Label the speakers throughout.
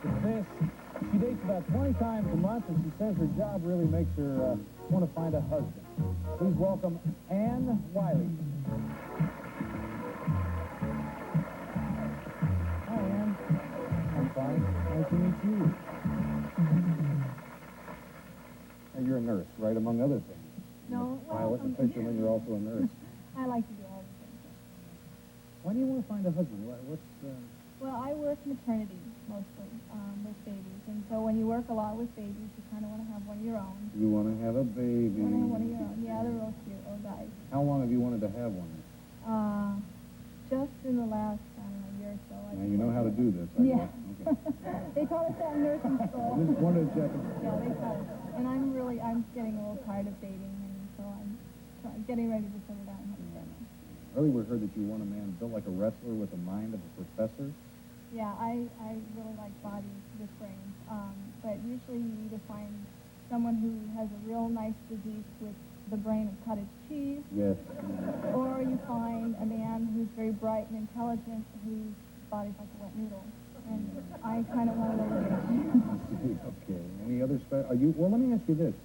Speaker 1: at this. She dates about 20 times a month, and she says her job really makes her want to find a husband. Please welcome Anne Wiley. Hi, Anne. I'm fine. Nice to meet you. Now, you're a nurse, right, among other things.
Speaker 2: No,
Speaker 1: Pilot and fisherman, you're also a nurse.
Speaker 2: I like to do all the things.
Speaker 1: Why do you want to find a husband?
Speaker 2: Well, I work maternity mostly with babies, and so when you work a lot with babies, you kind of want to have one of your own.
Speaker 1: You want to have a baby.
Speaker 2: You want to have one of your own. Yeah, they're real cute, little guys.
Speaker 1: How long have you wanted to have one?
Speaker 2: Just in the last, I don't know, year or so.
Speaker 1: Now, you know how to do this, I
Speaker 2: Yeah.
Speaker 1: guess. Okay.
Speaker 2: They taught us that in nursing school.
Speaker 1: I just wanted to check it.
Speaker 2: Yeah, they taught us. And I'm getting a little tired of dating, and so I'm getting ready to settle down and have a family.
Speaker 1: Earlier we heard that you want a man built like a wrestler with the mind of a professor.
Speaker 2: Yeah, I really like bodies with brains, but usually you either find someone who has a real nice physique with the brain of cottage cheese,
Speaker 1: Yes.
Speaker 2: or you find a man who's very bright and intelligent whose body's like a wet noodle. And I kind of want to know.
Speaker 1: Okay. Any other well, let me ask you this.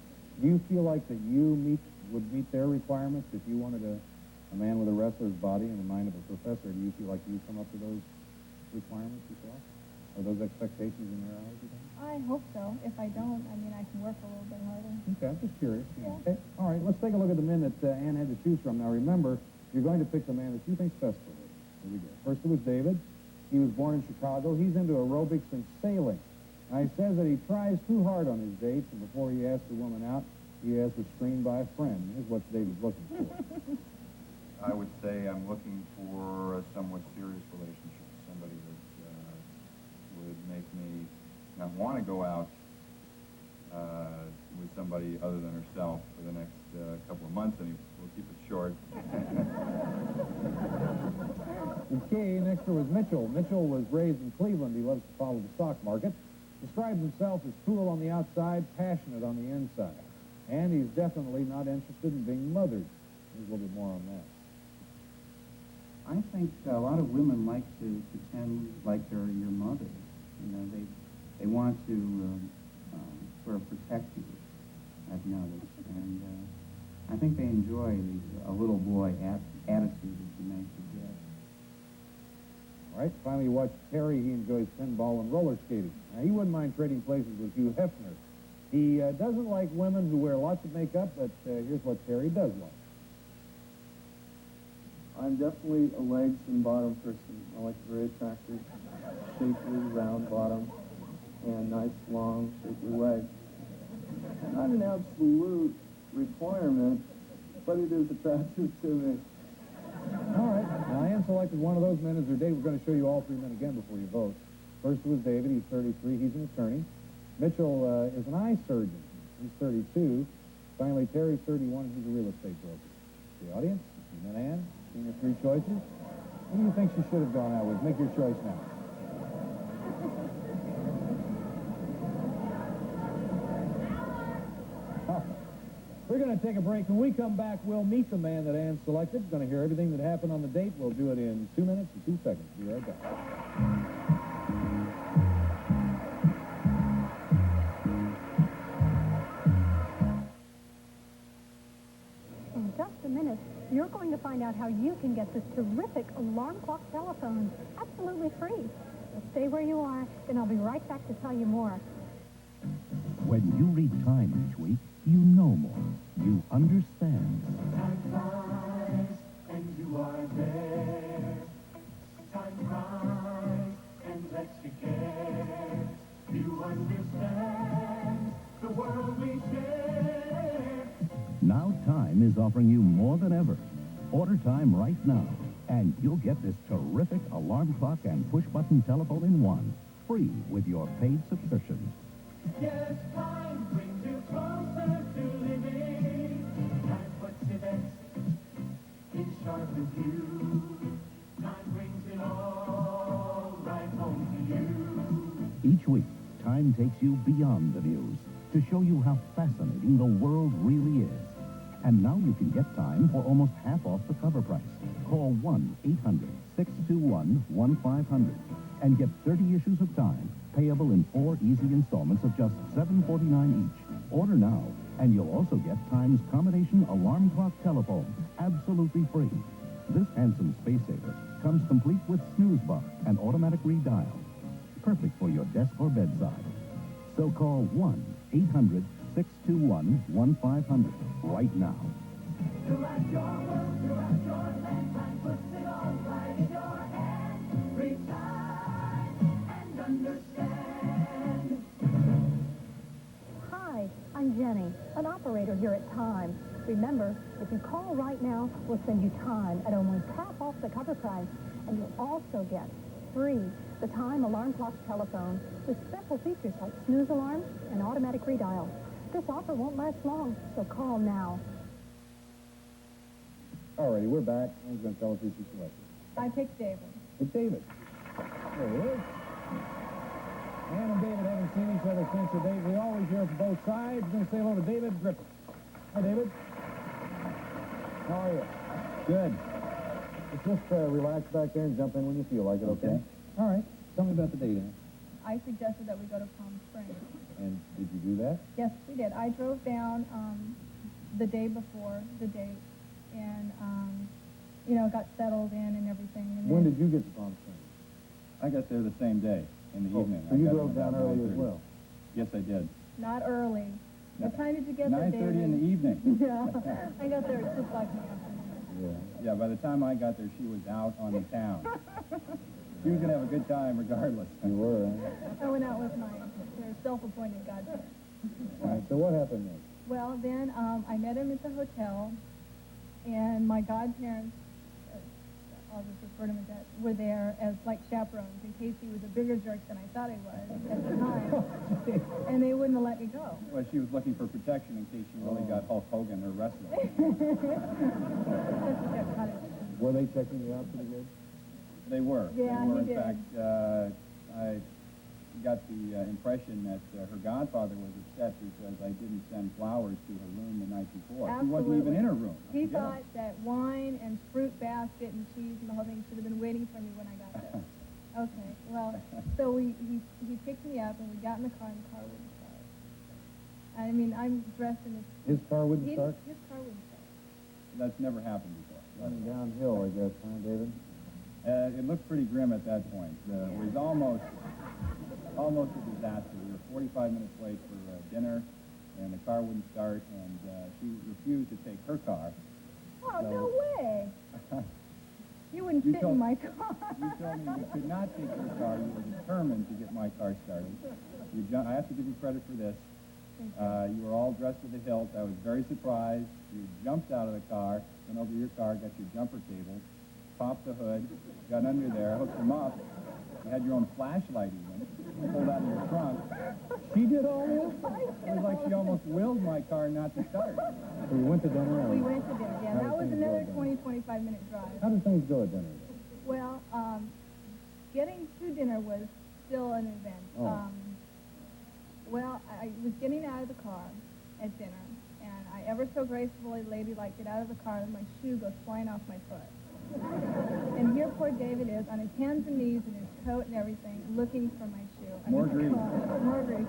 Speaker 1: Do you feel like that you would meet their requirements if you wanted a man with a wrestler's body and the mind of a professor? Do you feel like you come up to those requirements yourself? Are those expectations in your eyes, you think?
Speaker 2: I hope so. If I don't, I mean, I can work a little bit harder.
Speaker 1: Okay, I'm just curious.
Speaker 2: Yeah.
Speaker 1: Okay. All right, let's take a look at the men that Anne had to choose from. Now, remember, you're going to pick the man that you think's best for her. Here we go. First, it was David. He was born in Chicago. He's into aerobics and sailing. Now, he says that he tries too hard on his dates, and before he asks a woman out, he has her screened by a friend. Here's what David's looking for.
Speaker 3: I would say I'm looking for a somewhat serious relationship, somebody that would make me not want to go out with somebody other than herself for the next couple of months, and we'll keep it short.
Speaker 1: Okay, next there was Mitchell. Mitchell was raised in Cleveland. He loves to follow the stock market. Describes himself as cool on the outside, passionate on the inside. And he's definitely not interested in being mothered. Here's a little bit more on that.
Speaker 4: I think a lot of women like to pretend like they're your mother. You know, they want to sort of protect you, I've noticed. And I think they enjoy a little boy attitude that you may suggest.
Speaker 1: All right, finally you watch Terry. He enjoys pinball and roller skating. Now, he wouldn't mind trading places with Hugh Hefner. He doesn't like women who wear lots of makeup, but here's what Terry does like.
Speaker 5: I'm definitely a legs and bottom person. I like a very attractive, shapely, round bottom, and nice, long, shapely legs. Not an absolute requirement, but it is attractive to me.
Speaker 1: All right, now Anne selected one of those men as her date. We're going to show you all three men again before you vote. First was David. He's 33. He's an attorney. Mitchell is an eye surgeon. He's 32. Finally, Terry's 31. He's a real estate broker. The audience, and then Anne, seeing your three choices. Who do you think she should have gone out with? Make your choice now. We're going to take a break. When we come back, we'll meet the man that Anne selected. We're going to hear everything that happened on the date. We'll do it in 2 minutes and 2 seconds. Be right back.
Speaker 6: In just a minute, you're going to find out how you can get this terrific alarm clock telephone absolutely free. So stay where you are, and I'll be right back to tell you more.
Speaker 7: When you read Time each week, you know more. You understand.
Speaker 8: Time flies, and you are there. Time flies, and lets you care. You understand the world we share.
Speaker 7: Now Time is offering you more than ever. Order Time right now, and you'll get this terrific alarm clock and push-button telephone in one, free with your paid subscription.
Speaker 8: Yes, time brings you closer to living. Time puts events in sharp review. Time brings it all right home to you.
Speaker 7: Each week, Time takes you beyond the news to show you how fascinating the world really is. And now you can get Time for almost half off the cover price. Call 1-800-621-1500 and get 30 issues of Time, payable in 4 easy installments of just $7.49 each. Order now, and you'll also get Time's combination alarm clock telephone, absolutely free. This handsome space saver comes complete with snooze bar and automatic redial. Perfect for your desk or bedside. So call 1-800-621-1500 right now.
Speaker 8: Throughout your world, throughout your land, time puts it all right in your hand. Reach time and understand.
Speaker 6: Hi, I'm Jenny, an operator here at Time. Remember, if you call right now, we'll send you Time at almost half off the cover price. And you'll also get free the Time alarm clock telephone with special features like snooze alarms and automatic redial. This offer won't last long, so call now.
Speaker 1: All righty, we're back. Anne's going to tell us who she selected.
Speaker 2: I picked David.
Speaker 1: It's David. There he is. Anne and David haven't seen each other since the date. We always hear from both sides. We're going to say hello to David Griffith. Hi, David. How are you?
Speaker 3: Good.
Speaker 1: Just relax back there and jump in when you feel like it, okay? All right. Tell me about the date, Anne.
Speaker 2: I suggested that we go to Palm Springs.
Speaker 1: And did you do that?
Speaker 2: Yes, we did. I drove down the day before the date and, got settled in and everything. And
Speaker 1: When
Speaker 2: then
Speaker 1: did you get to Palm Springs?
Speaker 3: I got there the same day, in the evening.
Speaker 1: So you
Speaker 3: I got
Speaker 1: drove
Speaker 3: there
Speaker 1: down
Speaker 3: about
Speaker 1: early as
Speaker 3: 9:30.
Speaker 1: well?
Speaker 3: Yes, I did.
Speaker 2: Not early. What time did you get there,
Speaker 3: 9:30
Speaker 2: David?
Speaker 3: in the evening.
Speaker 2: Yeah, I got there at 2 o'clock in the afternoon.
Speaker 3: Yeah, by the time I got there, she was out on the town. She was going to have a good time regardless.
Speaker 1: You were, huh?
Speaker 2: I went out with my self-appointed godparents.
Speaker 1: All right, so what happened next?
Speaker 2: Well, then I met him at the hotel, and my godparents, I'll just refer to him as that, were there as like chaperones in case he was a bigger jerk than I thought he was at the time, and they wouldn't have let me go.
Speaker 3: Well, she was looking for protection in case she really got Hulk Hogan or wrestling.
Speaker 1: Were they checking you out pretty good?
Speaker 3: They were.
Speaker 2: Yeah,
Speaker 3: they were.
Speaker 2: he
Speaker 3: In
Speaker 2: did.
Speaker 3: fact, I got the impression that her godfather was upset because I didn't send flowers to her room the night before. She wasn't even in her room.
Speaker 2: He thought that wine and fruit basket and cheese and the whole thing should have been waiting for me when I got there. Okay, well, so he picked me up and we got in the car and the car wouldn't start. I mean, I'm dressed in this.
Speaker 1: His car wouldn't start?
Speaker 2: His car wouldn't start.
Speaker 3: That's never happened before.
Speaker 1: Running downhill, I guess, huh, David?
Speaker 3: It looked pretty grim at that point. It was almost a disaster. We were 45 minutes late for dinner, and the car wouldn't start, and she refused to take her car.
Speaker 2: Oh,
Speaker 3: So-
Speaker 2: no way. You wouldn't
Speaker 3: You
Speaker 2: fit
Speaker 3: told-
Speaker 2: in my car.
Speaker 3: You told me you could not take your car. You were determined to get my car started. I have to give you credit for this. You were all dressed to the hilt. I was very surprised. You jumped out of the car, went over to your car, got your jumper cables, popped the hood, got under there, hooked them up. You had your own flashlight even, pulled out of your trunk. She did all this? It was like she almost willed my car not to start.
Speaker 1: So you went to dinner?
Speaker 2: We went to dinner, yeah.
Speaker 1: How
Speaker 2: That
Speaker 1: did
Speaker 2: was
Speaker 1: things
Speaker 2: another
Speaker 1: go
Speaker 2: 20-25 minute drive.
Speaker 1: How did things go at dinner?
Speaker 2: Well, getting to dinner was still an event.
Speaker 1: Oh.
Speaker 2: Well, I was getting out of the car at dinner, and I ever so gracefully, ladylike, get out of the car, and my shoe goes flying off my foot. And here poor David is on his hands and knees in his coat and everything, looking for my shoe.
Speaker 3: More grief.
Speaker 2: More grief.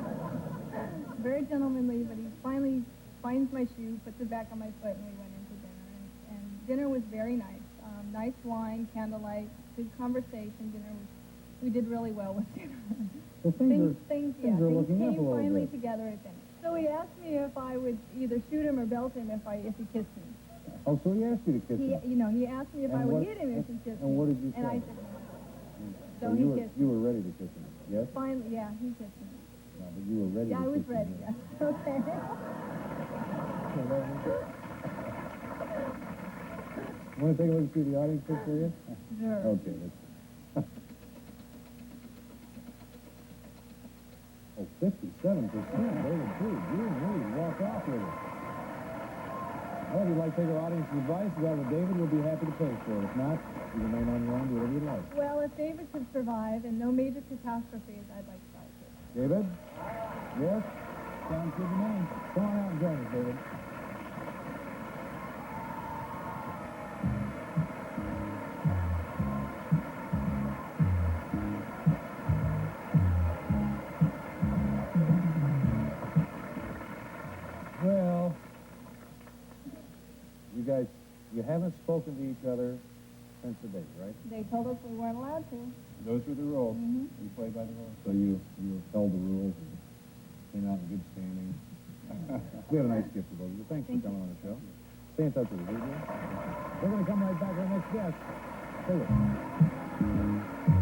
Speaker 2: Very gentlemanly, but he finally finds my shoe, puts it back on my foot, and we went into dinner. And dinner was very nice. Nice wine, candlelight, good conversation. We did really well with dinner.
Speaker 1: So things are looking up a
Speaker 2: came
Speaker 1: little
Speaker 2: finally
Speaker 1: bit.
Speaker 2: together at dinner. So he asked me if I would either shoot him or belt him if he kissed me.
Speaker 1: Oh, so he asked you to kiss him?
Speaker 2: He asked me if
Speaker 1: And
Speaker 2: I would
Speaker 1: what-
Speaker 2: hit him if he kissed me.
Speaker 1: and what did you
Speaker 2: And I
Speaker 1: say?
Speaker 2: said no.
Speaker 1: So
Speaker 2: So he kissed
Speaker 1: you were ready to kiss him, yes?
Speaker 2: Finally, yeah, he kissed me.
Speaker 1: No, but you were ready
Speaker 2: Yeah,
Speaker 1: to
Speaker 2: I was
Speaker 1: kiss him,
Speaker 2: ready.
Speaker 1: yes.
Speaker 2: Yeah. Okay.
Speaker 1: Want to take a look and see the audience pick for you?
Speaker 2: Sure.
Speaker 1: Okay, let's... Oh, 57%. David, too. You and me walk off with it. Well, if you'd like to take our audience's advice about what David will be happy to pay for it. If not, you remain on your own, do whatever you like.
Speaker 2: Well, if David could survive and no major catastrophes, I'd like to try it.
Speaker 1: David? Yes?
Speaker 3: Sounds good to me.
Speaker 1: Come on out and join us, David. guys, you haven't spoken to each other since the date, right?
Speaker 2: They told us we weren't allowed to.
Speaker 3: Those were the rules.
Speaker 2: Mhm.
Speaker 3: We played by the rules.
Speaker 1: So you held the rules and came out in good standing. We have a nice gift for both of you. Thanks for
Speaker 2: Thank you.
Speaker 1: coming on the show. Stay in touch with us, will you? We're going to come right back with our next guest. Stay with us.